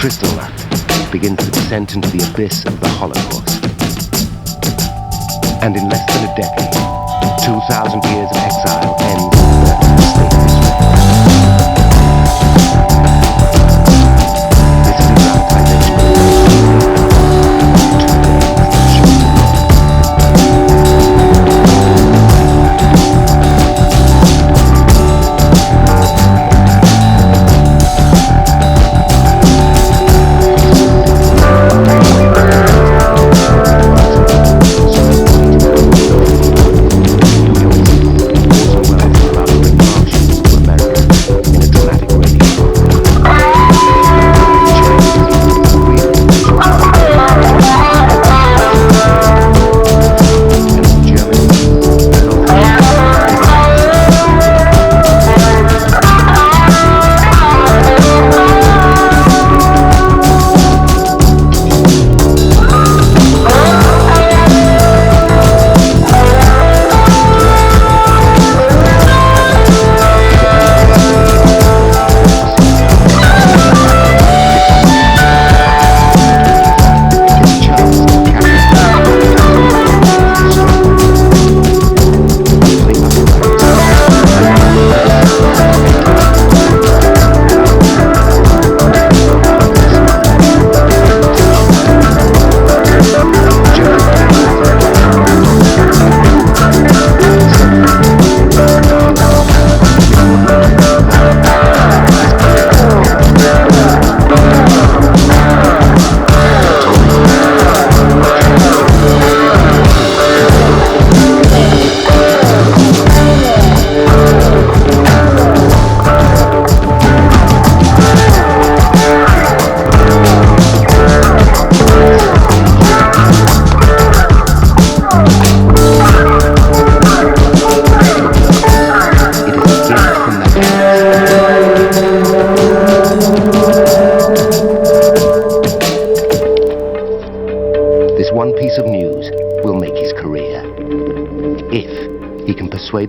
Kristallnacht begins the descent into the abyss of the Holocaust. And in less than a decade, 2,000 years of exile ends in the birth of the state of Israel. This is the dramatization of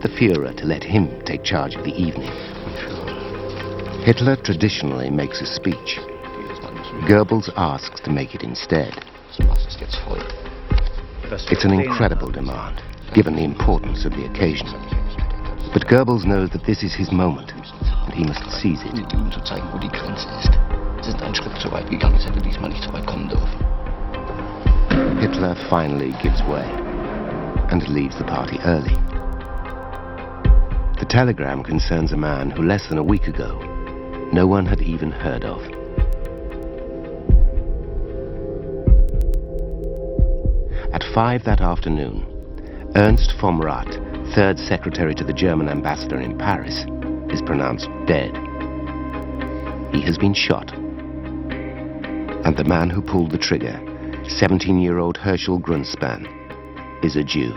the Führer to let him take charge of the evening. Hitler traditionally makes a speech. Goebbels asks to make it instead. It's an incredible demand, given the importance of the occasion. But Goebbels knows that this is his moment, and he must seize it. Hitler finally gives way, and leaves the party early. The telegram concerns a man who less than a week ago, no one had even heard of. At 5 that afternoon, Ernst vom Rath, third secretary to the German ambassador in Paris, is pronounced dead. He has been shot. And the man who pulled the trigger, 17-year-old Herschel Grunspan, is a Jew.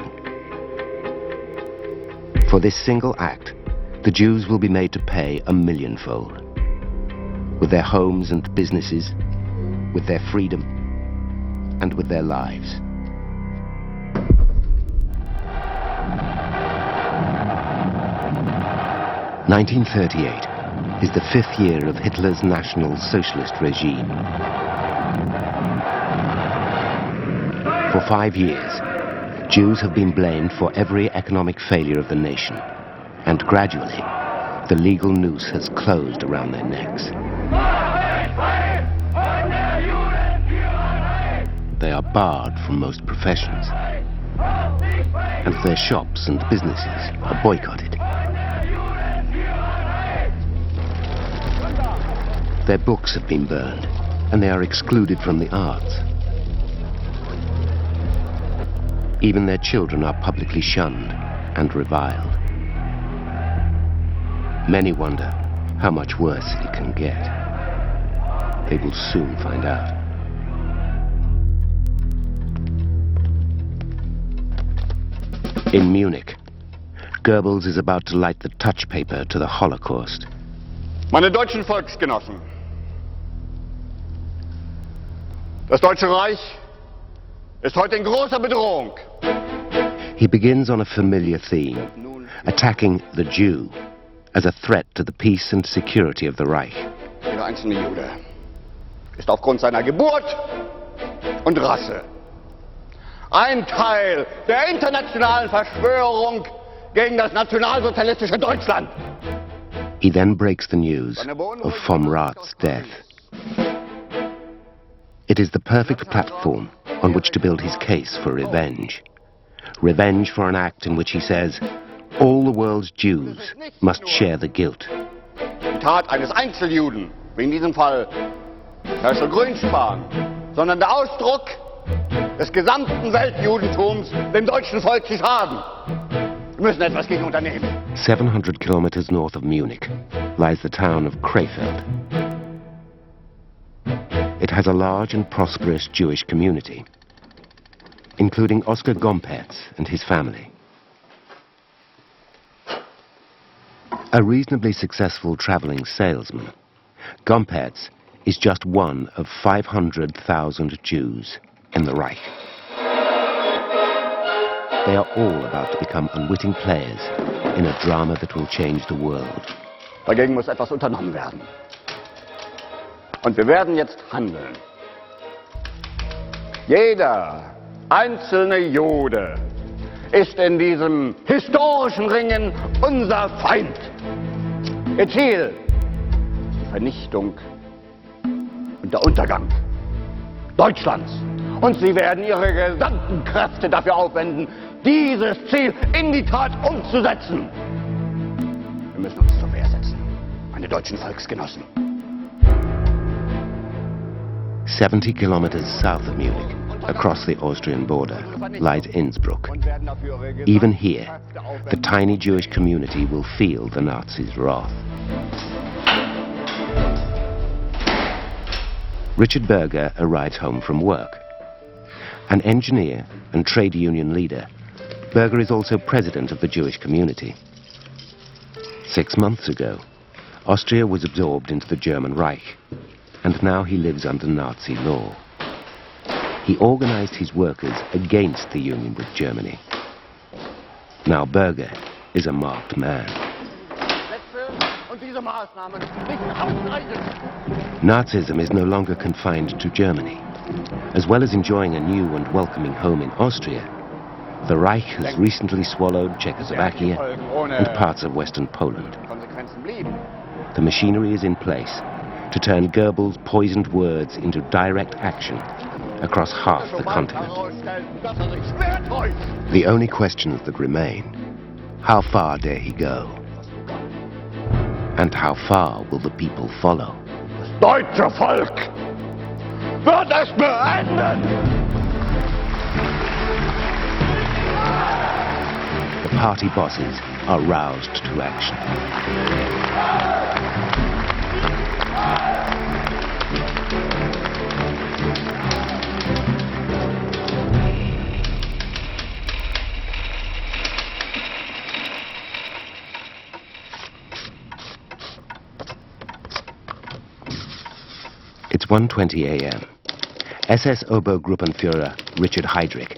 For this single act, the Jews will be made to pay a millionfold. With their homes and businesses, with their freedom, and with their lives. (1938) is the 5th year of Hitler's National Socialist regime. For 5 years, Jews have been blamed for every economic failure of the nation, and gradually, the legal noose has closed around their necks. They are barred from most professions, and their shops and businesses are boycotted. Their books have been burned, and they are excluded from the arts. Even their children are publicly shunned and reviled. Many wonder how much worse it can get. They will soon find out. In Munich, Goebbels is about to light the touch paper to the Holocaust. Meine deutschen Volksgenossen, das Deutsche Reich ist heute in großer Bedrohung. He begins on a familiar theme, attacking the Jew as a threat to the peace and security of the Reich. Jeder einzelne Jude ist aufgrund seiner Geburt und Rasse ein Teil der internationalen Verschwörung gegen das nationalsozialistische Deutschland. He then breaks the news of Vom Rath's death. It is the perfect platform on which to build his case for revenge. Revenge for an act in which he says, all the world's Jews must share the guilt. Die Tat eines Einzeljuden, wie in diesem Fall Herschel Grünspan, sondern der Ausdruck des gesamten Weltjudentums dem deutschen Volk zu schaden. Wir müssen etwas gegen unternehmen. 700 kilometers north of Munich lies the town of Krefeld. It has a large and prosperous Jewish community, including Oskar Gompertz and his family. A reasonably successful traveling salesman, Gompertz is just one of 500,000 Jews in the Reich. They are all about to become unwitting players in a drama that will change the world. Dagegen muss etwas unternommen werden. Und wir werden jetzt handeln. Jeder einzelne Jude ist in diesem historischen Ringen unser Feind. Ihr Ziel, die Vernichtung und der Untergang Deutschlands. Und sie werden ihre gesamten Kräfte dafür aufwenden, dieses Ziel in die Tat umzusetzen. Wir müssen uns zur Wehr setzen, meine deutschen Volksgenossen. 70 kilometers south of Munich, across the Austrian border, lies Innsbruck. Even here, the tiny Jewish community will feel the Nazis' wrath. Richard Berger arrives home from work. An engineer and trade union leader, Berger is also president of the Jewish community. 6 months ago, Austria was absorbed into the German Reich, and now he lives under Nazi law. He organized his workers against the union with Germany. Now Berger is a marked man. Nazism is no longer confined to Germany. As well as enjoying a new and welcoming home in Austria, the Reich has recently swallowed Czechoslovakia and parts of Western Poland. The machinery is in place to turn Goebbels' poisoned words into direct action across half the continent. The only questions that remain: how far dare he go? And how far will the people follow? Das deutsche Volk wird es beenden! The party bosses are roused to action. It's 1:20 a.m. SS Obergruppenführer Richard Heydrich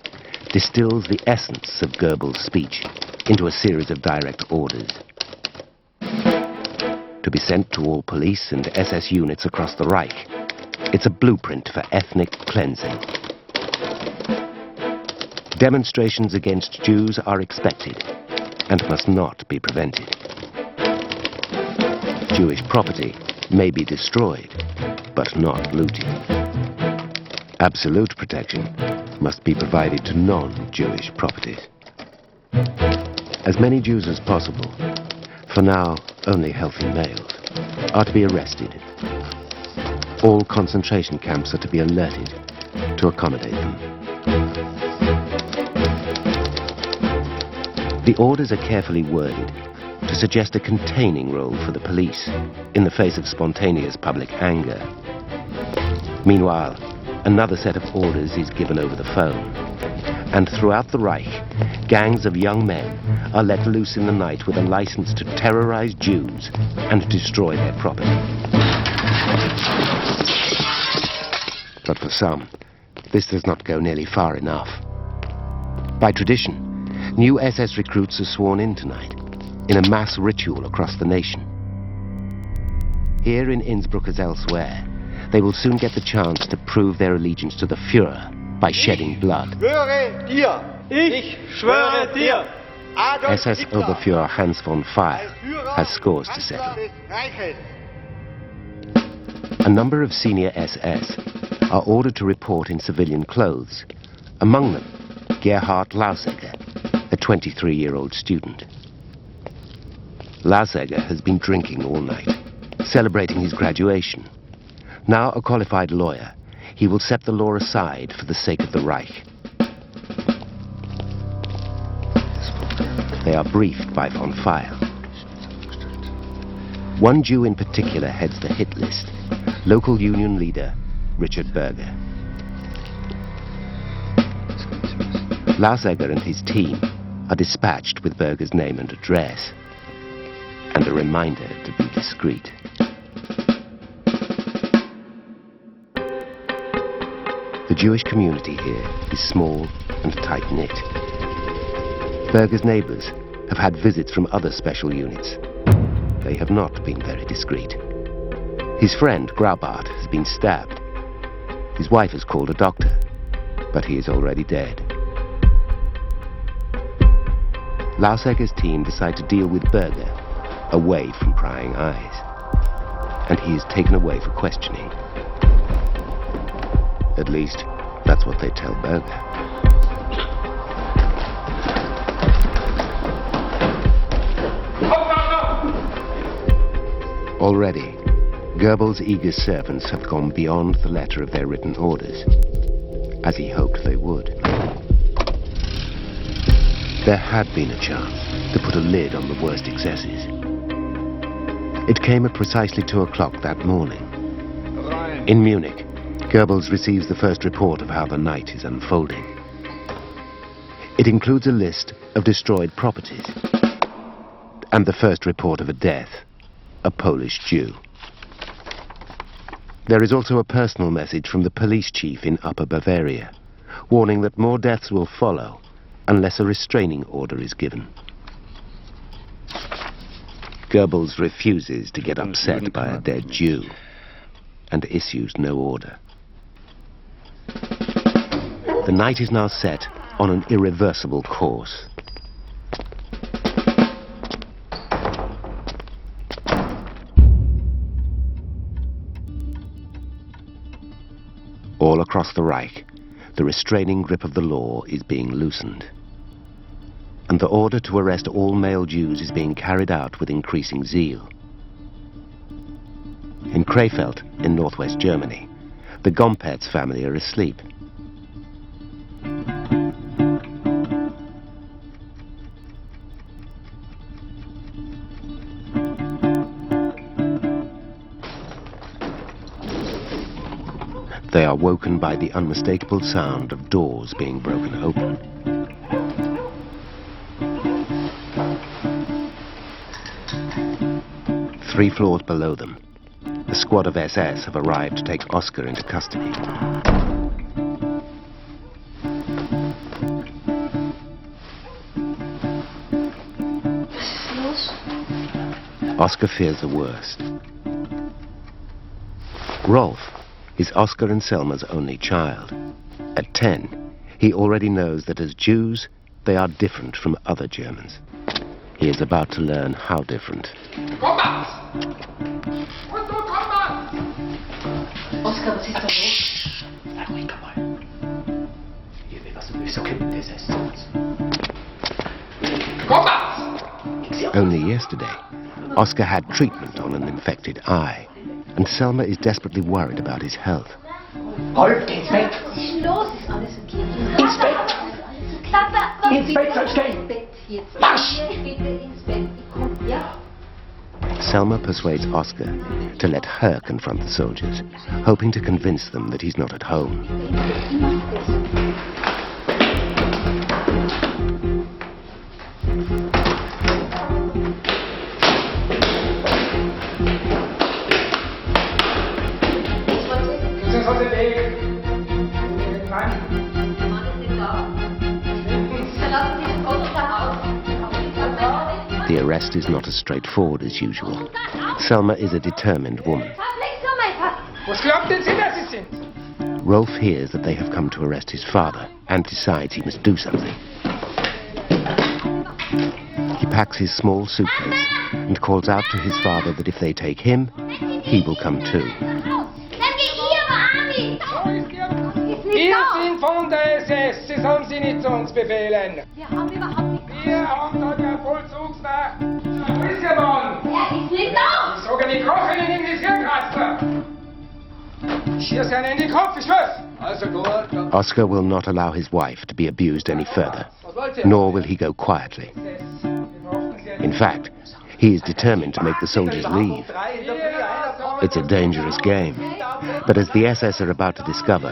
distills the essence of Goebbels' speech into a series of direct orders to be sent to all police and SS units across the Reich. It's a blueprint for ethnic cleansing. Demonstrations against Jews are expected and must not be prevented. Jewish property may be destroyed, but not looted. Absolute protection must be provided to non-Jewish properties. As many Jews as possible, for now only healthy males, are to be arrested. All concentration camps are to be alerted to accommodate them. The orders are carefully worded to suggest a containing role for the police in the face of spontaneous public anger. Meanwhile, another set of orders is given over the phone. And throughout the Reich, gangs of young men are let loose in the night with a license to terrorize Jews and destroy their property. But for some, this does not go nearly far enough. By tradition, new SS recruits are sworn in tonight, in a mass ritual across the nation. Here in Innsbruck as elsewhere, they will soon get the chance to prove their allegiance to the Führer by shedding blood. Schwöre dir. Ich schwöre dir. SS Oberführer Hans von Feil has scores to settle. A number of senior SS are ordered to report in civilian clothes, among them Gerhard Lausegger, a 23-year-old student. Lausegger has been drinking all night, celebrating his graduation. Now a qualified lawyer, he will set the law aside for the sake of the Reich. They are briefed by von Feil. One Jew in particular heads the hit list, local union leader Richard Berger. Lausegger and his team are dispatched with Berger's name and address, and a reminder to be discreet. The Jewish community here is small and tight-knit. Berger's neighbors have had visits from other special units. They have not been very discreet. His friend, Graubart, has been stabbed. His wife has called a doctor, but he is already dead. Lausegger's team decide to deal with Berger away from prying eyes, and he is taken away for questioning. At least, that's what they tell Berger. Already, Goebbels' eager servants have gone beyond the letter of their written orders, as he hoped they would. There had been a chance to put a lid on the worst excesses. It came at precisely 2 o'clock that morning. In Munich, Goebbels receives the first report of how the night is unfolding. It includes a list of destroyed properties and the first report of a death, a Polish Jew. There is also a personal message from the police chief in Upper Bavaria, warning that more deaths will follow unless a restraining order is given. Goebbels refuses to get upset by a dead Jew and issues no order. The night is now set on an irreversible course. All across the Reich, the restraining grip of the law is being loosened, and the order to arrest all male Jews is being carried out with increasing zeal. In Krefeld, in northwest Germany, the Gompertz family are asleep. They are woken by the unmistakable sound of doors being broken open. Three floors below them, a squad of SS have arrived to take Oscar into custody. Oscar fears the worst. Rolf is Oscar and Selma's only child. At 10, he already knows that as Jews, they are different from other Germans. He is about to learn how different. Oscar, was ist da los? Sei ruhig, komm mal. Hier will was du willst, okay? Das heißt sowas. Only yesterday, Oscar had treatment on an infected eye, and Selma is desperately worried about his health. Rolf, geh ins Bett! Was ist los? Ist alles okay? Ins Bett! Papa, Ins Bett sollst du gehen! Marsch! Bitte ins Bett. Ja? Selma persuades Oscar to let her confront the soldiers, hoping to convince them that he's not at home. The arrest is not as straightforward as usual. Selma is a determined woman. Was glaubt Sie, wer Sie sind? Rolf hears that they have come to arrest his father and decides he must do something. He packs his small suitcase and calls out to his father that if they take him, he will come too. Dann geh ihr, Armin! Wir sind von der SS. Sie sollen Sie nicht zu uns befehlen. Wir haben überhaupt nichts. Wir haben dort eine Vollzugsmacht. Wo ist Ihr Mann? Er ist nicht da! Ich sage, die Kochen in die Vierkratzer. Ich schieße Sie einen in den Kopf, ich schwör's. Also gut. Oscar will not allow his wife to be abused any further, nor will he go quietly. In fact, he is determined to make the soldiers leave. It's a dangerous game, but as the SS are about to discover,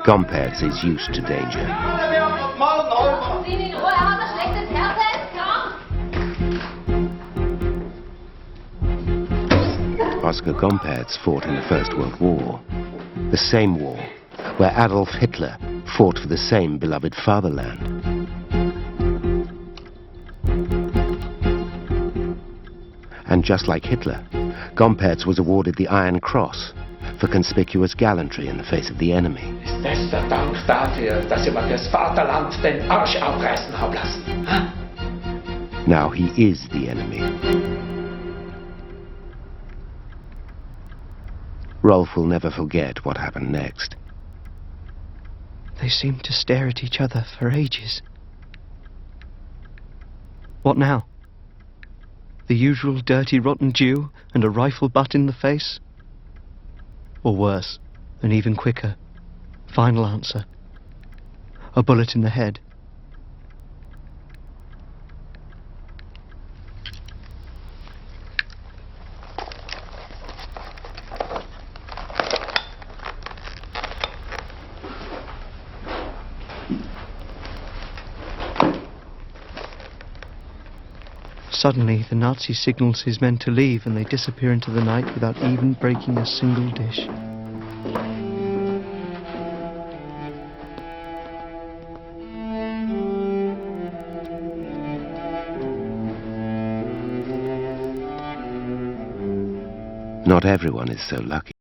Gompertz is used to danger. Lassen Sie ihn in Ruhe, er hat ein schlechtes Herz, er ist krank! Oscar Gompertz fought in the First World War, the same war where Adolf Hitler fought for the same beloved fatherland. And just like Hitler, Gompertz was awarded the Iron Cross for conspicuous gallantry in the face of the enemy. Ist das der Dank dafür, dass ihr mal das Vaterland den Arsch aufreißen habt lassen? Hm? Now he is the enemy. Rolf will never forget what happened next. They seemed to stare at each other for ages. What now? The usual dirty, rotten Jew and a rifle butt in the face? Or worse, an even quicker, final answer. A bullet in the head. Suddenly, the Nazi signals his men to leave and they disappear into the night without even breaking a single dish. Not everyone is so lucky.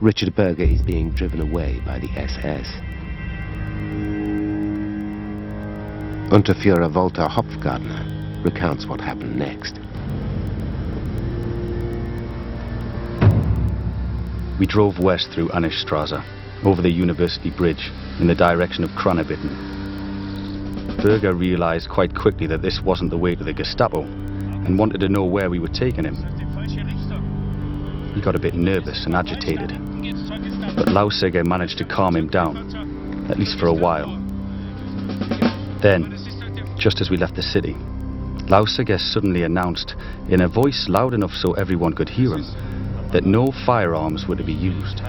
Richard Berger is being driven away by the SS. Unterführer Walter Hopfgardner recounts what happened next. We drove west through Annestrasse, over the University Bridge, in the direction of Kronebitten. Berger realized quite quickly that this wasn't the way to the Gestapo, and wanted to know where we were taking him. He got a bit nervous and agitated. But Lausegger managed to calm him down, at least for a while. Then, just as we left the city, Lausegger suddenly announced, in a voice loud enough so everyone could hear him, that no firearms were to be used.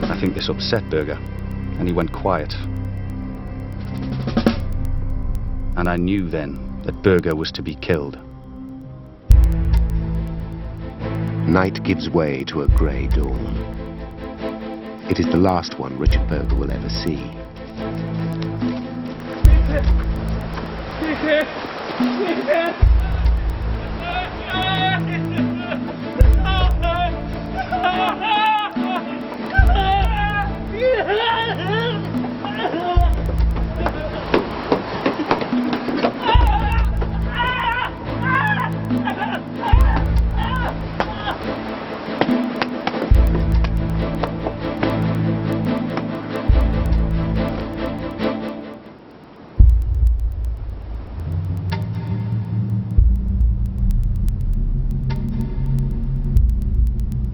I think this upset Berger, and he went quiet. And I knew then that Berger was to be killed. Night gives way to a grey dawn. It is the last one Richard Berger will ever see.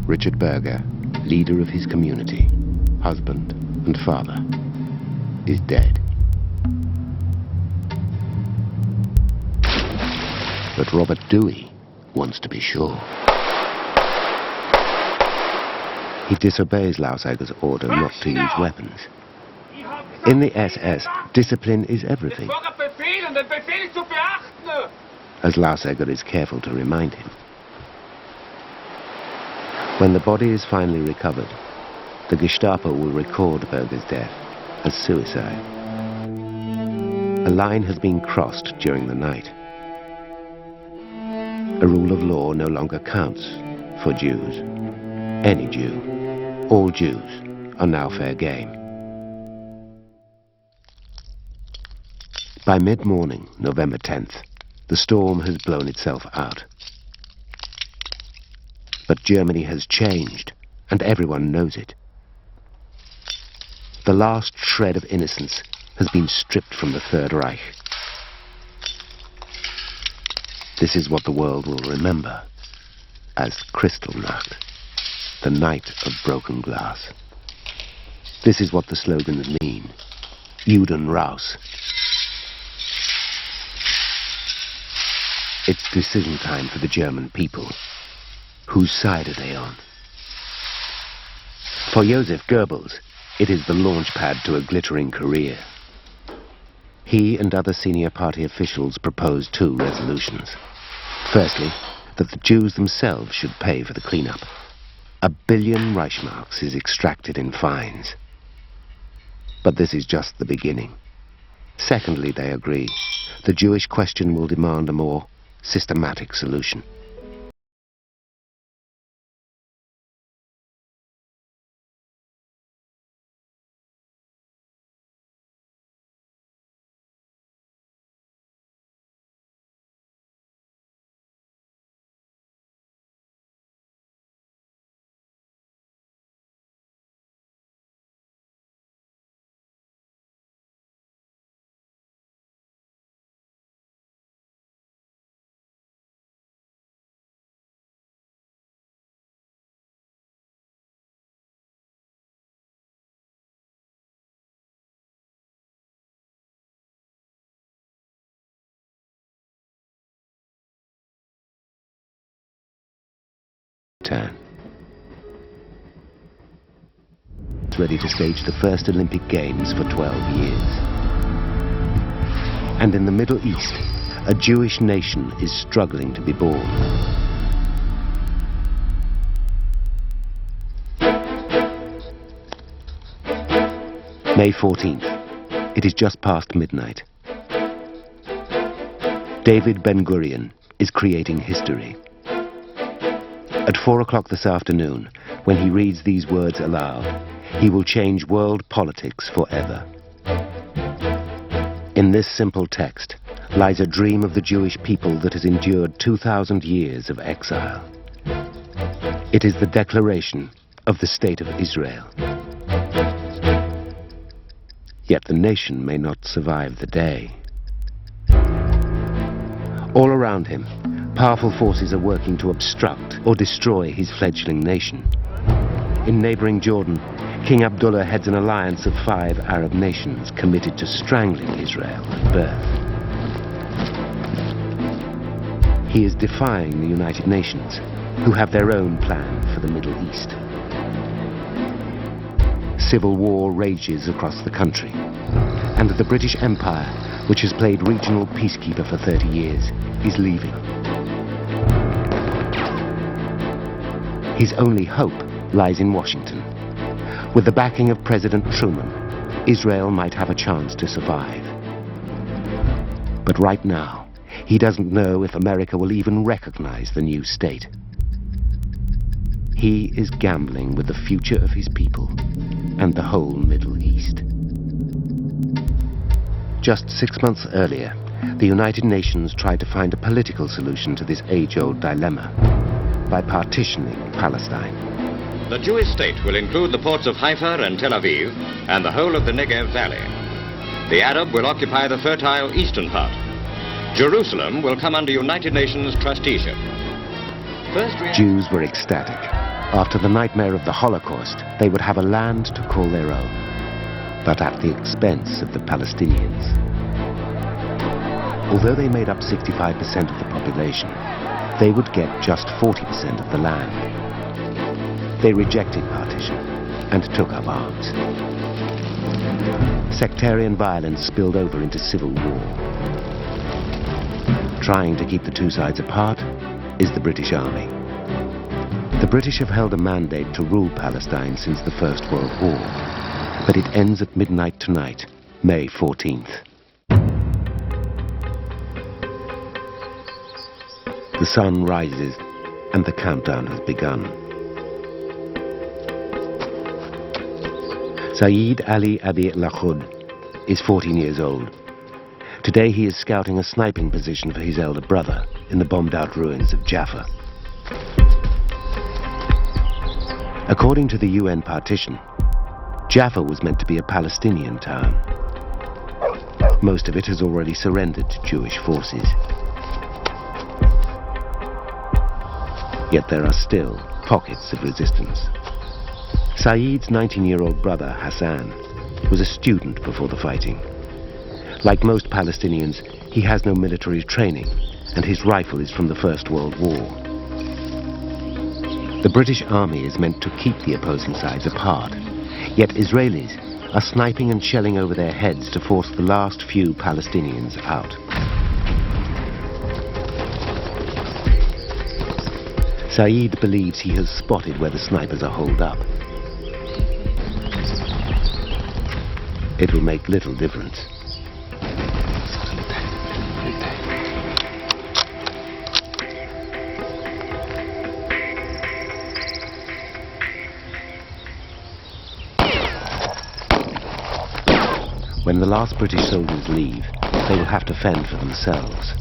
Richard Berger, leader of his community, husband and father, is dead. But Robert Dewey wants to be sure. He disobeys Lausegger's order not to use weapons. In the SS, discipline is everything, as Lausegger is careful to remind him. When the body is finally recovered, the Gestapo will record Berger's death as suicide. A line has been crossed during the night. A rule of law no longer counts for Jews. Any Jew, all Jews, are now fair game. By mid-morning, November 10th, the storm has blown itself out. But Germany has changed, and everyone knows it. The last shred of innocence has been stripped from the Third Reich. This is what the world will remember as Kristallnacht, the night of broken glass. This is what the slogans mean. Juden raus. It's decision time for the German people. Whose side are they on? For Joseph Goebbels, it is the launch pad to a glittering career. He and other senior party officials propose two resolutions. Firstly, that the Jews themselves should pay for the cleanup. 1 billion Reichsmarks is extracted in fines. But this is just the beginning. Secondly, they agree, the Jewish question will demand a more systematic solution. It's ready to stage the first Olympic Games for 12 years. And in the Middle East, a Jewish nation is struggling to be born. May 14th. It is just past midnight. David Ben-Gurion is creating history. At 4 o'clock this afternoon, when he reads these words aloud, he will change world politics forever. In this simple text lies a dream of the Jewish people that has endured 2,000 years of exile. It is the declaration of the State of Israel. Yet the nation may not survive the day. All around him, Powerful forces are working to obstruct or destroy his fledgling nation. In neighboring Jordan, King Abdullah heads an alliance of 5 Arab nations committed to strangling Israel at birth. He is defying the United Nations, who have their own plan for the Middle East. Civil war rages across the country, and the British Empire, which has played regional peacekeeper for 30 years, is leaving. His only hope lies in Washington. With the backing of President Truman, Israel might have a chance to survive. But right now, he doesn't know if America will even recognize the new state. He is gambling with the future of his people and the whole Middle East. Just 6 months earlier, the United Nations tried to find a political solution to this age-old dilemma by partitioning Palestine. The Jewish state will include the ports of Haifa and Tel Aviv and the whole of the Negev Valley. The Arab will occupy the fertile eastern part. Jerusalem will come under United Nations trusteeship. Jews were ecstatic. After the nightmare of the Holocaust, they would have a land to call their own, but at the expense of the Palestinians. Although they made up 65% of the population, they would get just 40% of the land. They rejected partition and took up arms. Sectarian violence spilled over into civil war. Trying to keep the two sides apart is the British Army. The British have held a mandate to rule Palestine since the First World War, but it ends at midnight tonight, May 14th. The sun rises and the countdown has begun. Saeed Ali Abi Lahoud is 14 years old. Today he is scouting a sniping position for his elder brother in the bombed-out ruins of Jaffa. According to the UN partition, Jaffa was meant to be a Palestinian town. Most of it has already surrendered to Jewish forces. Yet there are still pockets of resistance. Saeed's 19-year-old brother, Hassan, was a student before the fighting. Like most Palestinians, he has no military training, and his rifle is from the First World War. The British Army is meant to keep the opposing sides apart, yet Israelis are sniping and shelling over their heads to force the last few Palestinians out. Saeed believes he has spotted where the snipers are holed up. It will make little difference. When the last British soldiers leave, they will have to fend for themselves.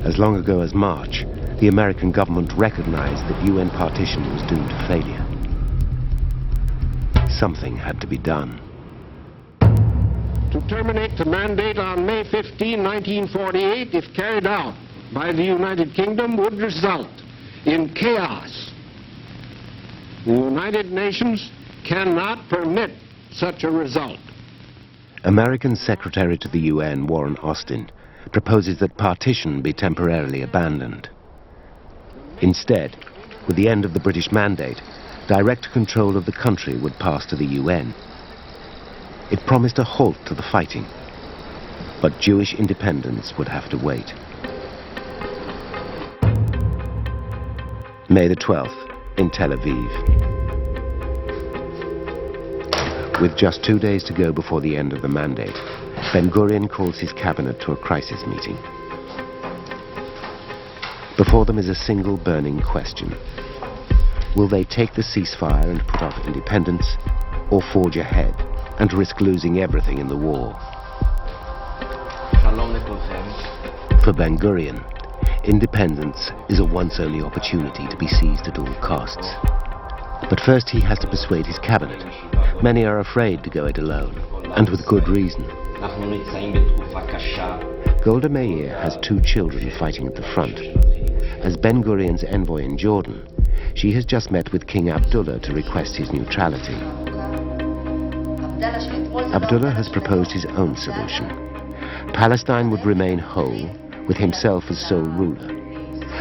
As long ago as March, the American government recognized that UN partition was doomed to failure. Something had to be done. To terminate the mandate on May 15, 1948, if carried out by the United Kingdom, would result in chaos. The United Nations cannot permit such a result. American Secretary to the UN, Warren Austin, proposes that partition be temporarily abandoned. Instead, with the end of the British mandate, direct control of the country would pass to the UN. It promised a halt to the fighting, but Jewish independence would have to wait. May the 12th, in Tel Aviv. With just 2 days to go before the end of the mandate, Ben-Gurion calls his cabinet to a crisis meeting. Before them is a single burning question. Will they take the ceasefire and put off independence, or forge ahead and risk losing everything in the war? For Ben-Gurion, independence is a once-only opportunity to be seized at all costs. But first he has to persuade his cabinet. Many are afraid to go it alone, and with good reason. Golda Meir has 2 children fighting at the front. As Ben-Gurion's envoy in Jordan, she has just met with King Abdullah to request his neutrality. Abdullah has proposed his own solution. Palestine would remain whole, with himself as sole ruler.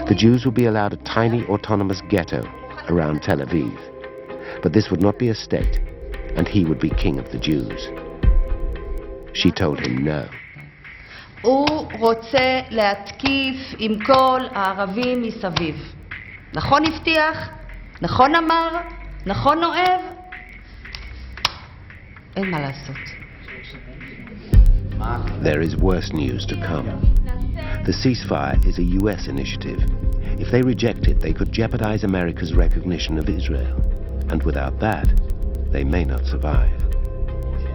The Jews would be allowed a tiny autonomous ghetto around Tel Aviv. But this would not be a state, and he would be king of the Jews. She told him no. הוא רוצה להתקיף עם כל הערבים מסביב. נכון הבטיח, נכון אמר, נכון אוהב. אין מה לעשות. There is worse news to come. The ceasefire is a US initiative. If they reject it, they could jeopardize America's recognition of Israel. And without that, they may not survive.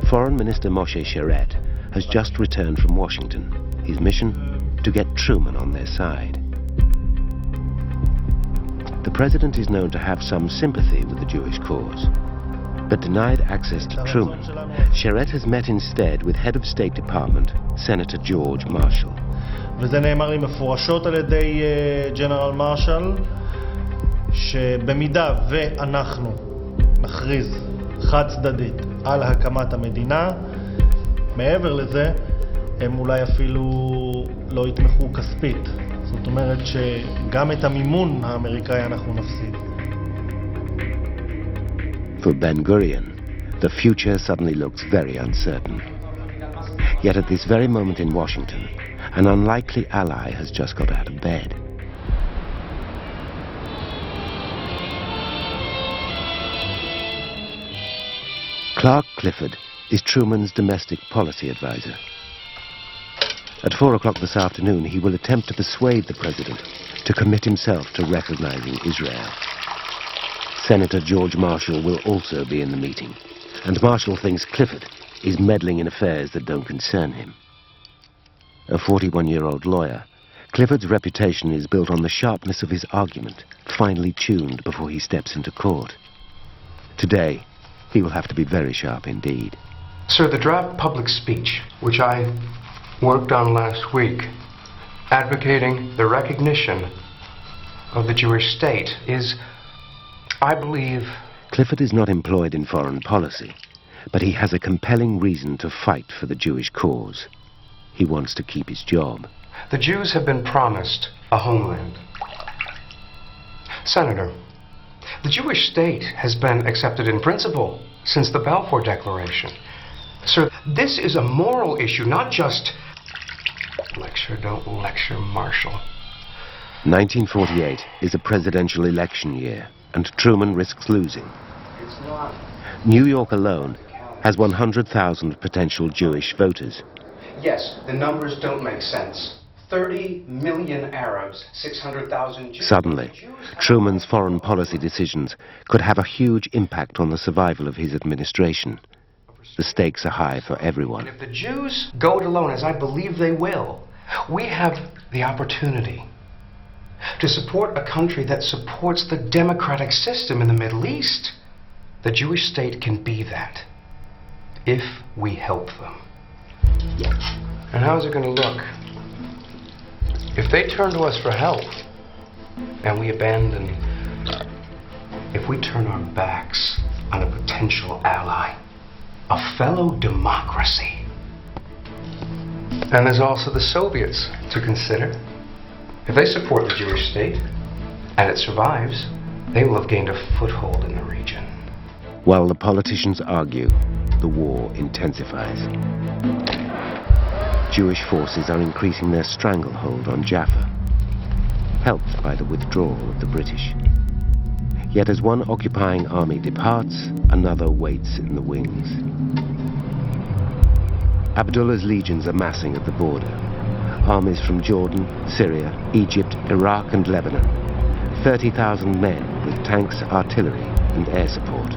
Foreign Minister Moshe Sharett has just returned from Washington. His mission? To get Truman on their side. The president is known to have some sympathy with the Jewish cause. But denied access to Truman, Sharett has met instead with Head of State Department, Senator George Marshall. וזה נאמר לי מפורשות על ידי ג'נרל מרשל, שבמידה ואנחנו נכריז חד צדדית על הקמת המדינה, מעבר לזה הם אולי אפילו לא יתמכו כספית. זאת אומרת שגם את המימון האמריקאי אנחנו נפסיד. For Ben-Gurion, the future suddenly looks very uncertain. Yet at this very moment in Washington, an unlikely ally has just got out of bed. Clark Clifford is Truman's domestic policy advisor. At 4 o'clock this afternoon, he will attempt to persuade the president to commit himself to recognizing Israel. Senator George Marshall will also be in the meeting, and Marshall thinks Clifford is meddling in affairs that don't concern him. A 41-year-old lawyer, Clifford's reputation is built on the sharpness of his argument, finely tuned before he steps into court. Today, he will have to be very sharp indeed. Sir, the draft public speech, which I worked on last week, advocating the recognition of the Jewish state, is, I believe... Clifford is not employed in foreign policy, but he has a compelling reason to fight for the Jewish cause. He wants to keep his job. The Jews have been promised a homeland. Senator, the Jewish state has been accepted in principle since the Balfour Declaration. Sir, this is a moral issue, not just... Lecture, don't lecture, Marshall. 1948 is a presidential election year, and Truman risks losing. New York alone has 100,000 potential Jewish voters. Yes, the numbers don't make sense. 30 million Arabs, 600,000 Jews. Suddenly, Truman's foreign policy decisions could have a huge impact on the survival of his administration. The stakes are high for everyone. And if the Jews go it alone, as I believe they will, we have the opportunity to support a country that supports the democratic system in the Middle East. The Jewish state can be that, if we help them. And how's it going to look if they turn to us for help and we abandon, if we turn our backs on a potential ally, a fellow democracy? And there's also the Soviets to consider. If they support the Jewish state and it survives, they will have gained a foothold in the region. While the politicians argue, the war intensifies. Jewish forces are increasing their stranglehold on Jaffa, helped by the withdrawal of the British. Yet as one occupying army departs, another waits in the wings. Abdullah's legions are massing at the border. Armies from Jordan, Syria, Egypt, Iraq and Lebanon. 30,000 men with tanks, artillery and air support.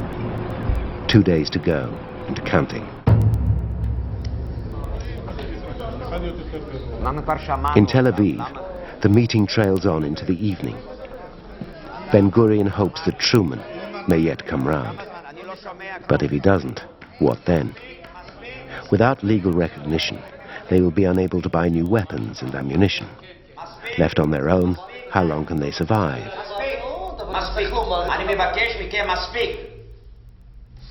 2 days to go and counting. In Tel Aviv, the meeting trails on into the evening. Ben-Gurion hopes that Truman may yet come round. But if he doesn't, what then? Without legal recognition, they will be unable to buy new weapons and ammunition. Left on their own, how long can they survive?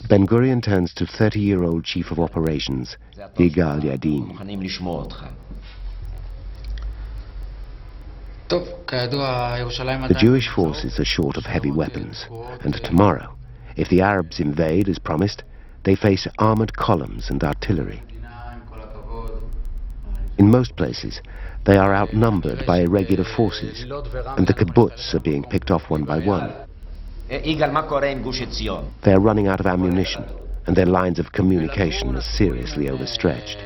Ben-Gurion turns to 30-year-old Chief of Operations, Yigal Yadin. The Jewish forces are short of heavy weapons, and tomorrow, if the Arabs invade as promised, they face armored columns and artillery. In most places, they are outnumbered by irregular forces, and the kibbutz are being picked off one by one. They are running out of ammunition, and their lines of communication are seriously overstretched.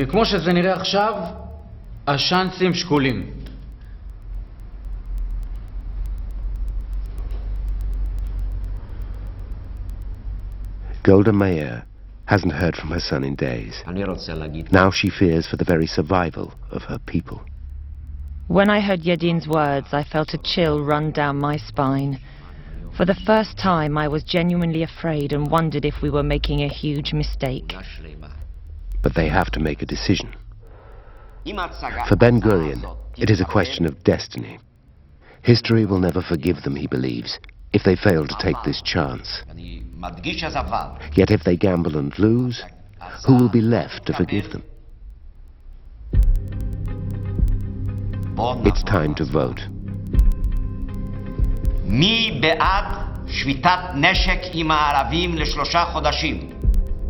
כמו שזה נראה עכשיו, השאנסים שקולים. Golda Meir hasn't heard from her son in days. Now she fears for the very survival of her people. When I heard Yadin's words, I felt a chill run down my spine. For the first time, I was genuinely afraid and wondered if we were making a huge mistake. But they have to make a decision. For Ben-Gurion, it is a question of destiny. History will never forgive them, he believes, if they fail to take this chance. Yet if they gamble and lose, who will be left to forgive them? It's time to vote.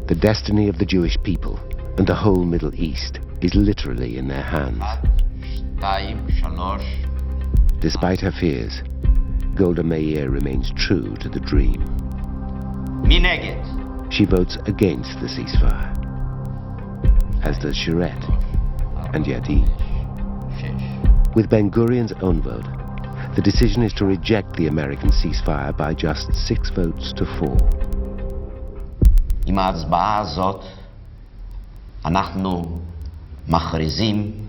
The destiny of the Jewish people and the whole Middle East is literally in their hands. Despite her fears, Golda Meir remains true to the dream. She votes against the ceasefire, as does Shiret and Yadin. With Ben-Gurion's own vote, the decision is to reject the American ceasefire by just 6 votes to 4. עם ההצבעה הזאת אנחנו מכריזים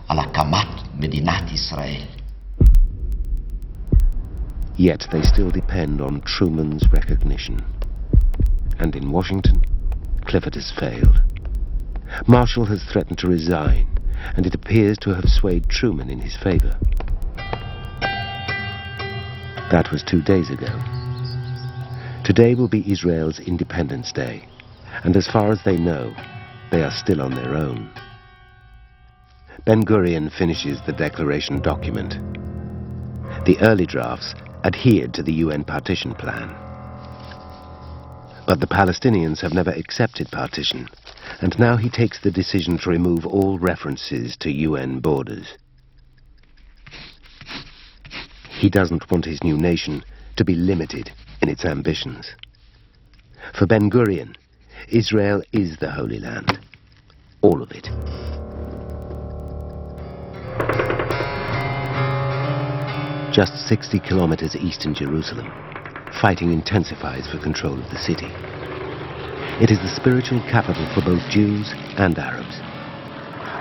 על הקמת מדינת ישראל. Yet they still depend on Truman's recognition. And in Washington, Clifford has failed. Marshall has threatened to resign, and it appears to have swayed Truman in his favor. That was 2 days ago. Today will be Israel's Independence Day, and as far as they know, they are still on their own. Ben-Gurion finishes the declaration document. The early drafts adhered to the UN partition plan. But the Palestinians have never accepted partition, and now he takes the decision to remove all references to UN borders. He doesn't want his new nation to be limited in its ambitions. For Ben-Gurion, Israel is the Holy Land. All of it. Just 60 kilometers east in Jerusalem, fighting intensifies for control of the city. It is the spiritual capital for both Jews and Arabs.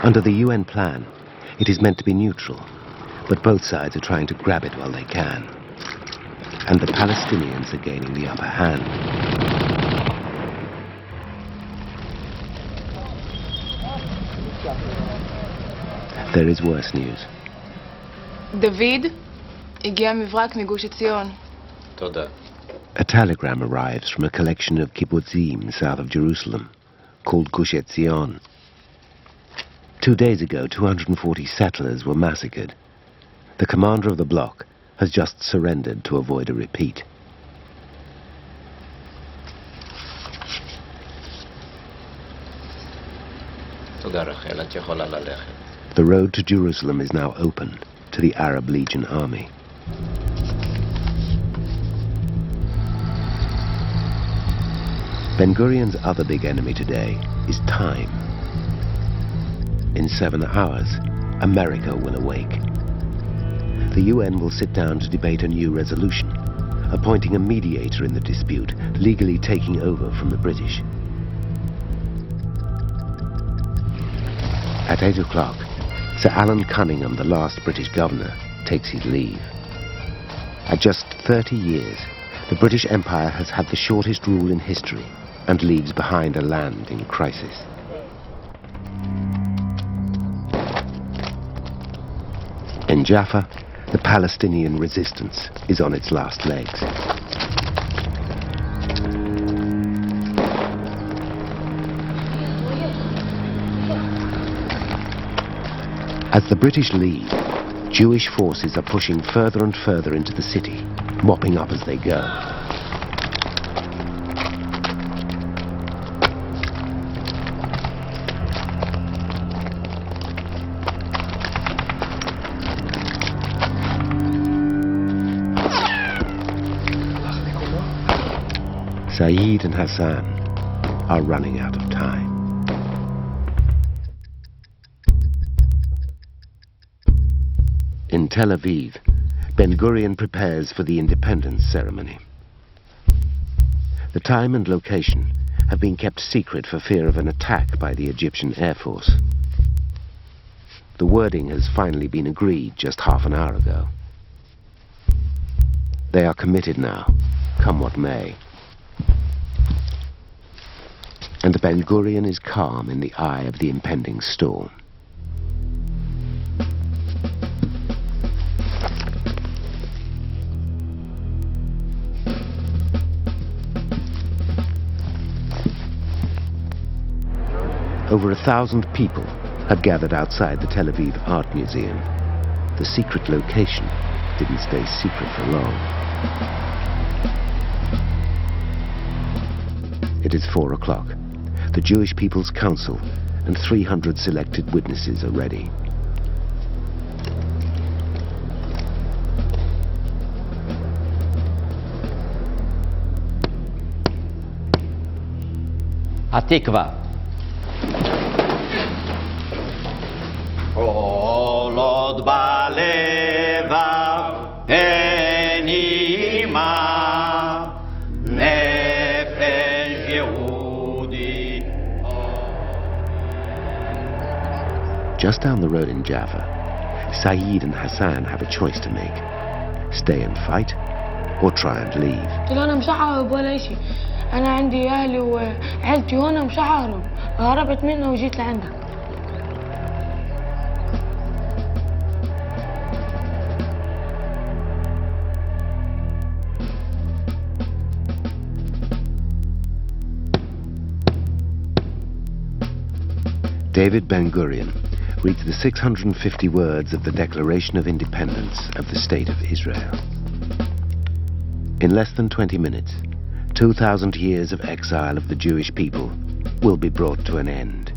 Under the UN plan, it is meant to be neutral, but both sides are trying to grab it while they can. And the Palestinians are gaining the upper hand. There is worse news. דוד, הגיע מברק מגוש עציון. תודה. A telegram arrives from a collection of kibbutzim south of Jerusalem, called Gush Etzion. 2 days ago, 240 settlers were massacred. The commander of the bloc has just surrendered to avoid a repeat. The road to Jerusalem is now open to the Arab Legion army. Ben-Gurion's other big enemy today is time. In 7 hours, America will awake. The UN will sit down to debate a new resolution, appointing a mediator in the dispute, legally taking over from the British. At 8 o'clock, Sir Alan Cunningham, the last British governor, takes his leave. At just 30 years, the British Empire has had the shortest rule in history and leaves behind a land in crisis. In Jaffa, the Palestinian resistance is on its last legs. As the British leave, Jewish forces are pushing further and further into the city, mopping up as they go. Saeed and Hassan are running out of time. In Tel Aviv, Ben-Gurion prepares for the independence ceremony. The time and location have been kept secret for fear of an attack by the Egyptian Air Force. The wording has finally been agreed just half an hour ago. They are committed now, come what may. And Ben-Gurion is calm in the eye of the impending storm. Over 1,000 people had gathered outside the Tel Aviv Art Museum. The secret location didn't stay secret for long. It is 4 o'clock. The Jewish People's Council and 300 selected witnesses are ready. Hatikva. Olod balevav enima nefesh Yehudi. Just down the road in Jaffa, Saeed and Hassan have a choice to make. Stay and fight, or try and leave. أنا مش ههرب ولا شيء. أنا عندي أهلي وعيلتي هنا مش ههرب. هربت منه وجيت لعندك. David Ben-Gurion reads the 650 words of the Declaration of Independence of the State of Israel. In less than 20 minutes, 2,000 years of exile of the Jewish people will be brought to an end.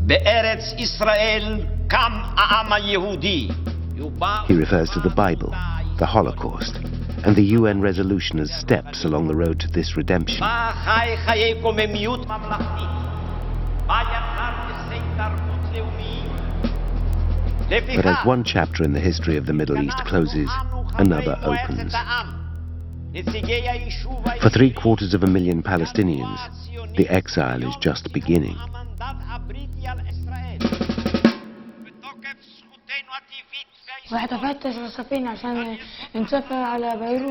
Be'eretz Israel kam ha'am ha'Yehudi. He refers to the Bible, the Holocaust, and the UN resolution as steps along the road to this redemption. But as one chapter in the history of the Middle East closes, another opens. For 750,000 Palestinians, the exile is just beginning.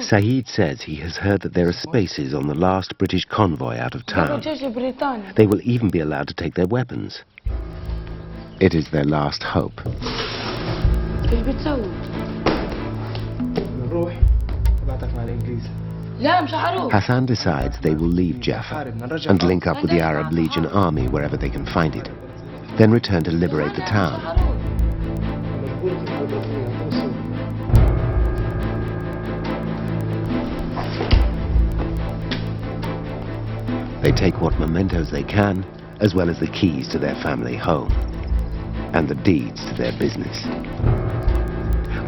Saeed says he has heard that there are spaces on the last British convoy out of town. They will even be allowed to take their weapons. It is their last hope. Hassan decides they will leave Jaffa and link up with the Arab Legion army wherever they can find it, then return to liberate the town. They take what mementos they can, as well as the keys to their family home and the deeds to their business.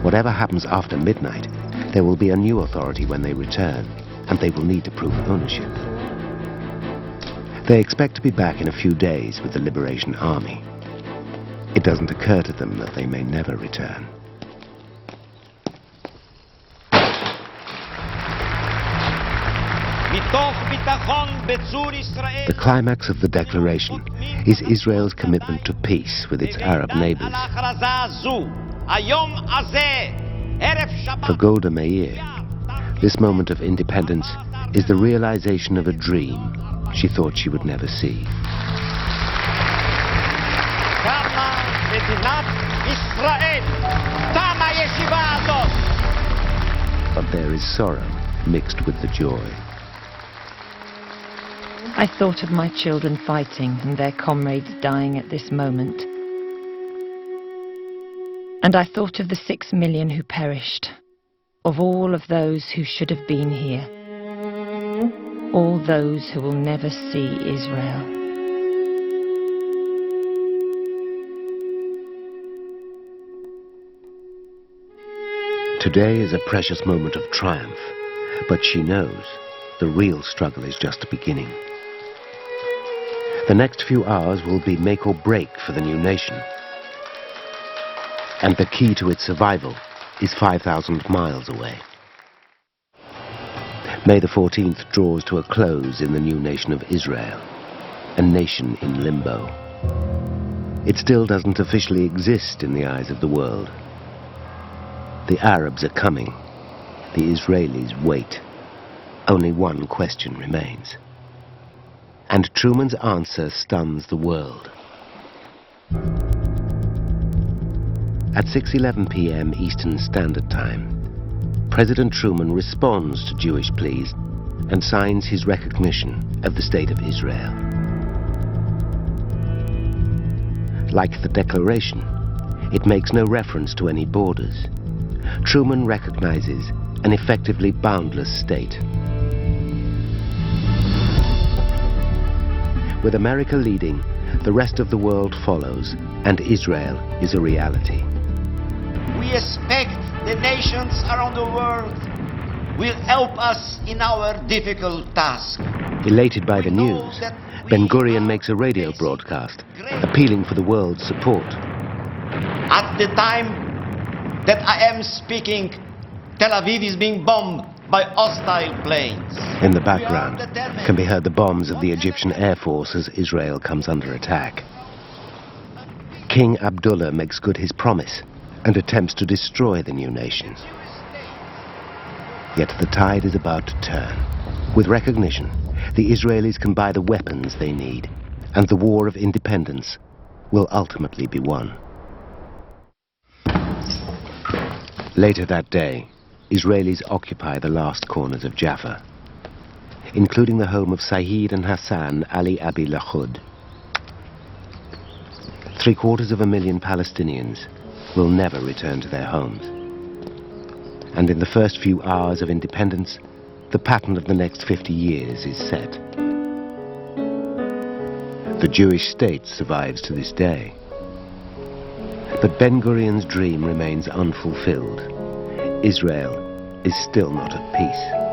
Whatever happens after midnight, there will be a new authority when they return, and they will need to prove ownership. They expect to be back in a few days with the Liberation Army. It doesn't occur to them that they may never return. The climax of the declaration is Israel's commitment to peace with its Arab neighbors. For Golda Meir, This moment of independence is the realization of a dream she thought she would never see. But there is sorrow mixed with the joy. I thought of my children fighting and their comrades dying at this moment. And I thought of the 6 million who perished, of all of those who should have been here, all those who will never see Israel. Today is a precious moment of triumph, but she knows the real struggle is just beginning. The next few hours will be make or break for the new nation. And the key to its survival is 5,000 miles away. May the 14th draws to a close in the new nation of Israel, a nation in limbo. It still doesn't officially exist in the eyes of the world. The Arabs are coming. The Israelis wait. Only one question remains. And Truman's answer stuns the world. At 6:11 p.m. Eastern Standard Time, President Truman responds to Jewish pleas and signs his recognition of the State of Israel. Like the Declaration, it makes no reference to any borders. Truman recognizes an effectively boundless state. With America leading, the rest of the world follows, and Israel is a reality. We expect the nations around the world will help us in our difficult task. Elated by the news, Ben-Gurion makes a radio broadcast, appealing for the world's support. At the time that I am speaking, Tel Aviv is being bombed by hostile planes. In the background can be heard the bombs of the Egyptian Air Force as Israel comes under attack. King Abdullah makes good his promise and attempts to destroy the new nation. Yet the tide is about to turn. With recognition, the Israelis can buy the weapons they need, and the war of independence will ultimately be won. Later that day, Israelis occupy the last corners of Jaffa, including the home of Saeed and Hassan Ali Abi Lahud. 750,000 Palestinians will never return to their homes. And in the first few hours of independence, the pattern of the next 50 years is set. The Jewish state survives to this day. But Ben-Gurion's dream remains unfulfilled. Israel is still not at peace.